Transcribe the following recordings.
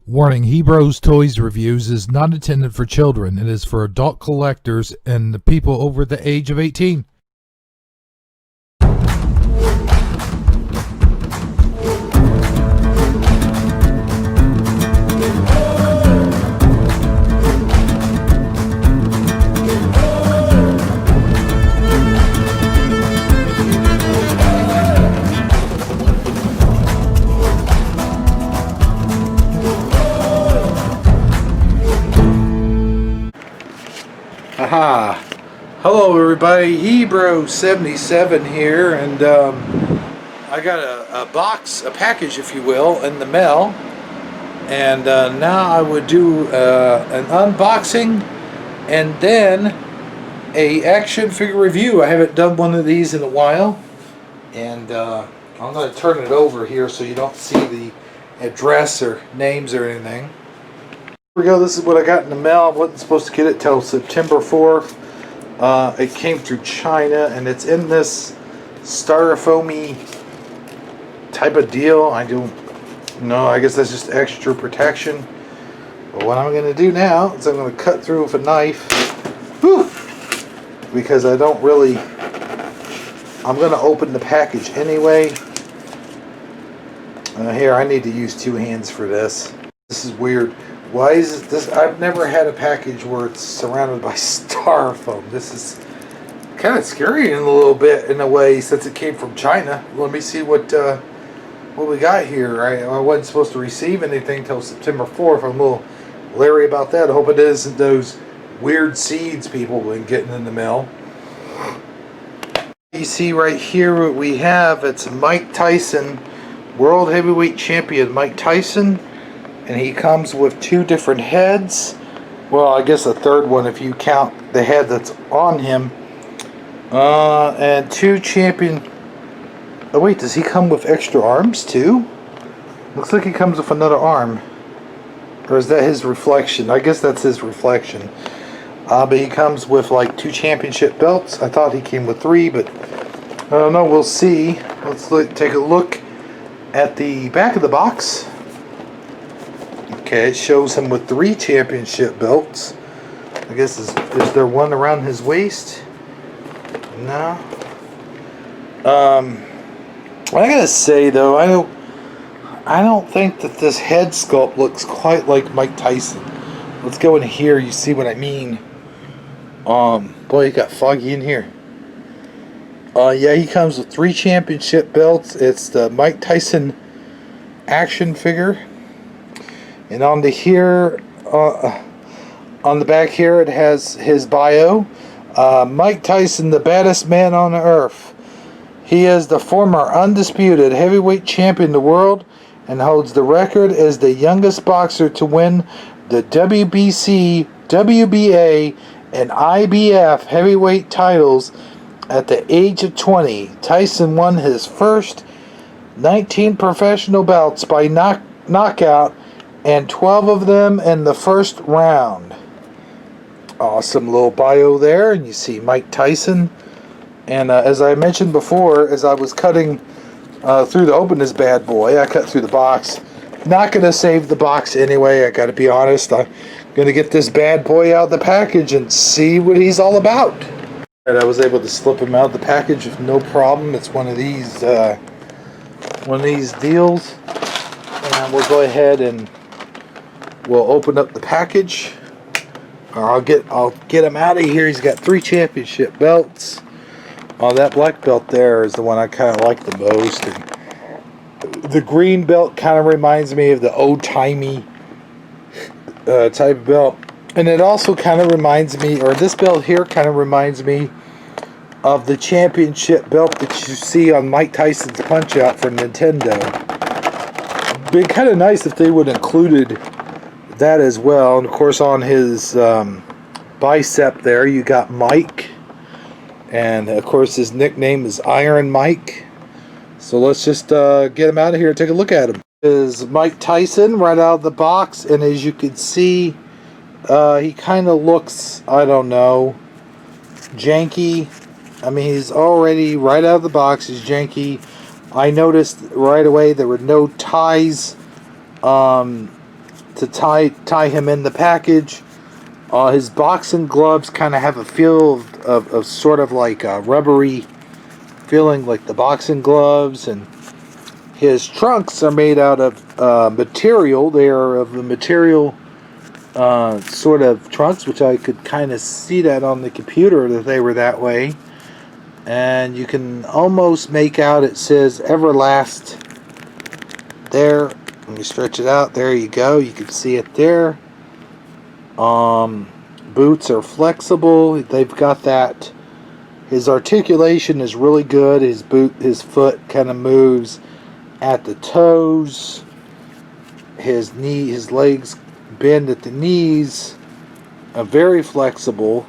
Warning: Hebrews Toys Reviews is not intended for children. It is for adult collectors and the people over the age of 18. Aha! Hello everybody, Hebrew77 here, and I got a package if you will, in the mail, and now I would do an unboxing and then a action figure review. I haven't done one of these in a while, and I'm going to turn it over here so you don't see the address or names or anything. Here we go. This is what I got in the mail. I wasn't supposed to get it till September 4th. It came through China, and it's in this styrofoamy type of deal. I don't know. I guess that's just extra protection. But what I'm going to do now is I'm going to cut through with a knife. Whew, because I don't really... I'm going to open the package anyway. Here, I need to use two hands for this. This is weird. Why is this? I've never had a package where it's surrounded by styrofoam. This is kind of scary in a little bit, in a way, since it came from China. Let me see what we got here. I wasn't supposed to receive anything till September 4th. I'm a little leery about that. I hope it isn't those weird seeds people have been getting in the mail. You see right here what we have. It's Mike Tyson, World Heavyweight Champion Mike Tyson. And he comes with two different heads. Well, I guess a third one if you count the head that's on him. And two champion... Oh wait, does he come with extra arms too? Looks like he comes with another arm. Or is that his reflection? I guess that's his reflection. But he comes with like two championship belts. I thought he came with three, but I don't know. We'll see. Let's take a look at the back of the box. Okay, it shows him with three championship belts. I guess is there one around his waist? No. I gotta say though, I don't think that this head sculpt looks quite like Mike Tyson. Let's go in here. You see what I mean? Boy, it got foggy in here. Yeah, he comes with three championship belts. It's the Mike Tyson action figure. And on the back here, it has his bio. Mike Tyson, the baddest man on earth. He is the former undisputed heavyweight champion of the world and holds the record as the youngest boxer to win the WBC, WBA, and IBF heavyweight titles at the age of 20. Tyson won his first 19 professional bouts by knockout, and 12 of them in the first round. Awesome little bio there. And you see Mike Tyson. And as I mentioned before, as I was cutting through to open this bad boy, I cut through the box. Not going to save the box anyway, I got to be honest. I'm going to get this bad boy out of the package and see what he's all about. And I was able to slip him out of the package with no problem. It's one of these deals. And we'll go ahead and we'll open up the package. Or I'll get him out of here. He's got three championship belts. Oh, that black belt there is the one I kind of like the most. And the green belt kind of reminds me of the old-timey type of belt. And it also kind of reminds me, or this belt here kind of reminds me of the championship belt that you see on Mike Tyson's Punch-Out for Nintendo. It'd be kind of nice if they would have included that as well. And of course on his bicep there you got Mike, and of course his nickname is Iron Mike. So let's just get him out of here and take a look at him. This is Mike Tyson right out of the box, and as you can see, he kind of looks, I don't know, janky. I mean, he's already right out of the box, he's janky. I noticed right away there were no ties to tie him in the package. His boxing gloves kind of have a feel of sort of like a rubbery feeling, like the boxing gloves, and his trunks are made out of material. They are of the material sort of trunks, which I could kind of see that on the computer that they were that way. And you can almost make out it says Everlast there. Let me stretch it out. There you go. You can see it there. Boots are flexible. They've got that. His articulation is really good. His foot kind of moves at the toes. His legs bend at the knees. Very flexible.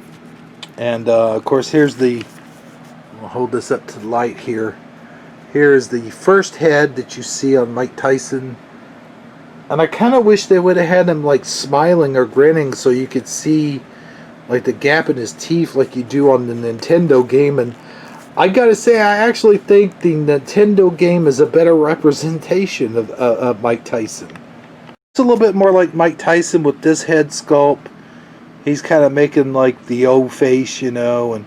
And of course, here's I'll hold this up to the light here. Here is the first head that you see on Mike Tyson. And I kind of wish they would have had him like smiling or grinning so you could see like the gap in his teeth like you do on the Nintendo game. And I gotta say, I actually think the Nintendo game is a better representation of Mike Tyson. It's a little bit more like Mike Tyson with this head sculpt. He's kind of making like the O face, you know, and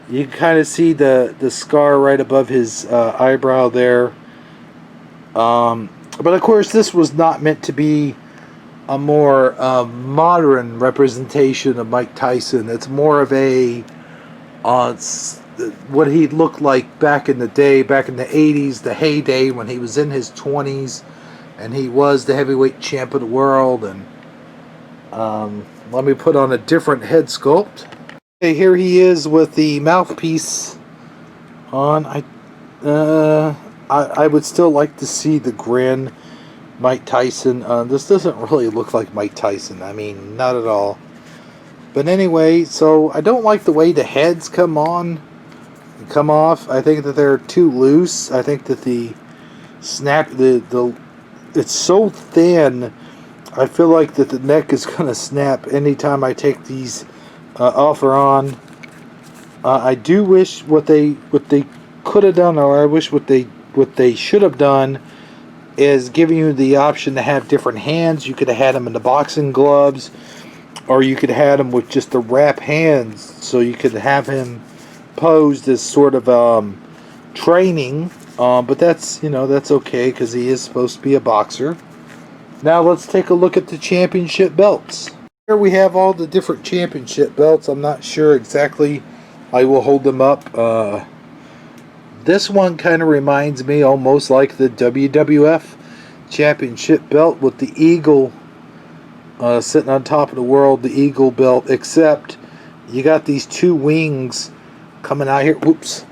you can kind of see the scar right above his eyebrow there. But of course, this was not meant to be a more modern representation of Mike Tyson. It's more of a what he looked like back in the day, back in the 80s, the heyday when he was in his 20s, and he was the heavyweight champ of the world. And let me put on a different head sculpt. Okay, here he is with the mouthpiece on. I would still like to see the grin. Mike Tyson. This doesn't really look like Mike Tyson. I mean, not at all. But anyway, so I don't like the way the heads come on and come off. I think that they're too loose. I think that the snap, it's so thin. I feel like that the neck is going to snap anytime I take these off or on. I do wish what they could have done, or I wish what they should have done, is giving you the option to have different hands. You could have had them in the boxing gloves, or you could have had him with just the wrap hands, so you could have him posed as sort of training. But that's okay, because he is supposed to be a boxer. Now let's take a look at the championship belts. Here we have all the different championship belts. I'm not sure exactly. I will hold them up. This one kind of reminds me almost like the WWF championship belt with the eagle sitting on top of the world, the eagle belt, except you got these two wings coming out here. Whoops.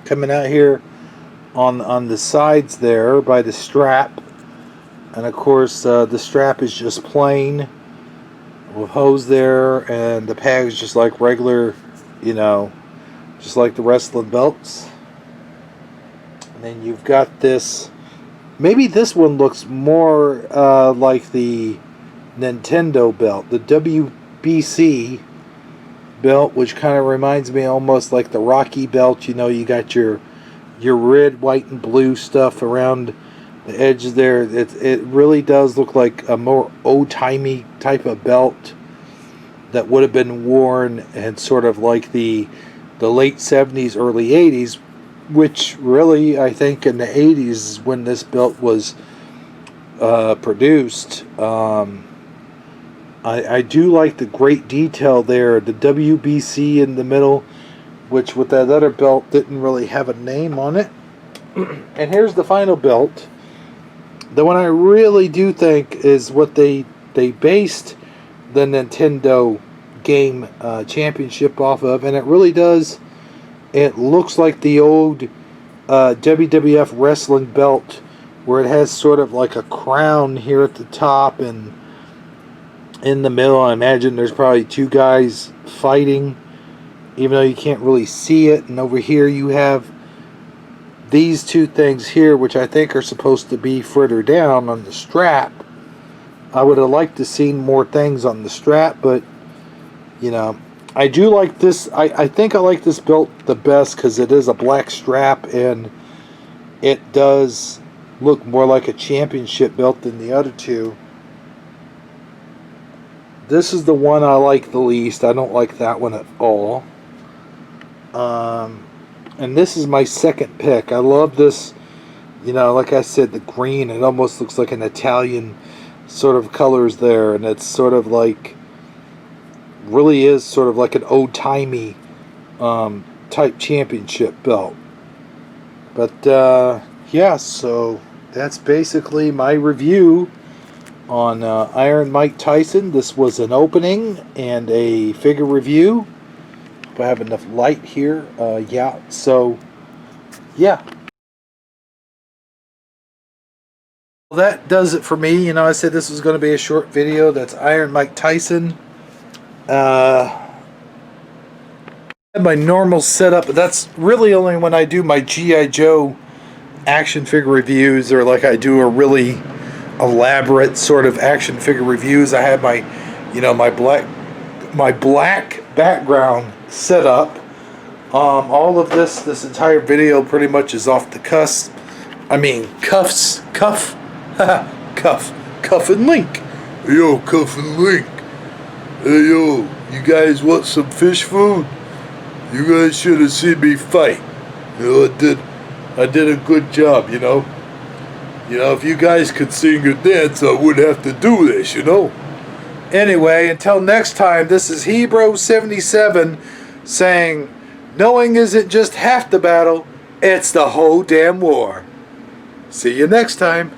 Coming out here on the sides there by the strap. And of course the strap is just plain with hose there, and the peg is just like regular, just like the wrestling belts. And then you've got this, maybe this one looks more like the Nintendo belt, the WBC belt, which kind of reminds me almost like the Rocky belt. You got your red, white, and blue stuff around the edges there. It really does look like a more old-timey type of belt that would have been worn and sort of like the late 70s, early 80s, which really, I think, in the 80s is when this belt was produced. I do like the great detail there, the WBC in the middle, which with that other belt didn't really have a name on it. And here's the final belt. The one I really do think is what they based the Nintendo game championship off of, and it really does. It looks like the old WWF wrestling belt, where it has sort of like a crown here at the top, and in the middle I imagine there's probably two guys fighting, even though you can't really see it. And over here you have these two things here, which I think are supposed to be further down on the strap. I would have liked to seen more things on the strap, but I do like this. I think I like this belt the best because it is a black strap, and it does look more like a championship belt than the other two. This is the one I like the least. I don't like that one at all. And this is my second pick. I love this, you know, like I said, the green. It almost looks like an Italian sort of colors there. And it's sort of like, really is sort of like an old-timey type championship belt. But, yeah, so that's basically my review on Iron Mike Tyson. This was an opening and a figure review. Hope I have enough light here. Yeah, so yeah. Well, that does it for me. You know, I said this was going to be a short video. That's Iron Mike Tyson. My normal setup. That's really only when I do my G.I. Joe action figure reviews, or like I do a really elaborate sort of action figure reviews. I have my, you know, my black background set up. All of this entire video pretty much is off the cuff. I mean cuff and link. Hey, yo, cuff and link. Hey yo, you guys want some fish food? You guys should have seen me fight. You know, I did a good job, you know. You know, if you guys could sing or dance, I wouldn't have to do this, you know. Anyway, until next time, this is Hebrew77 saying, knowing isn't just half the battle, it's the whole damn war. See you next time.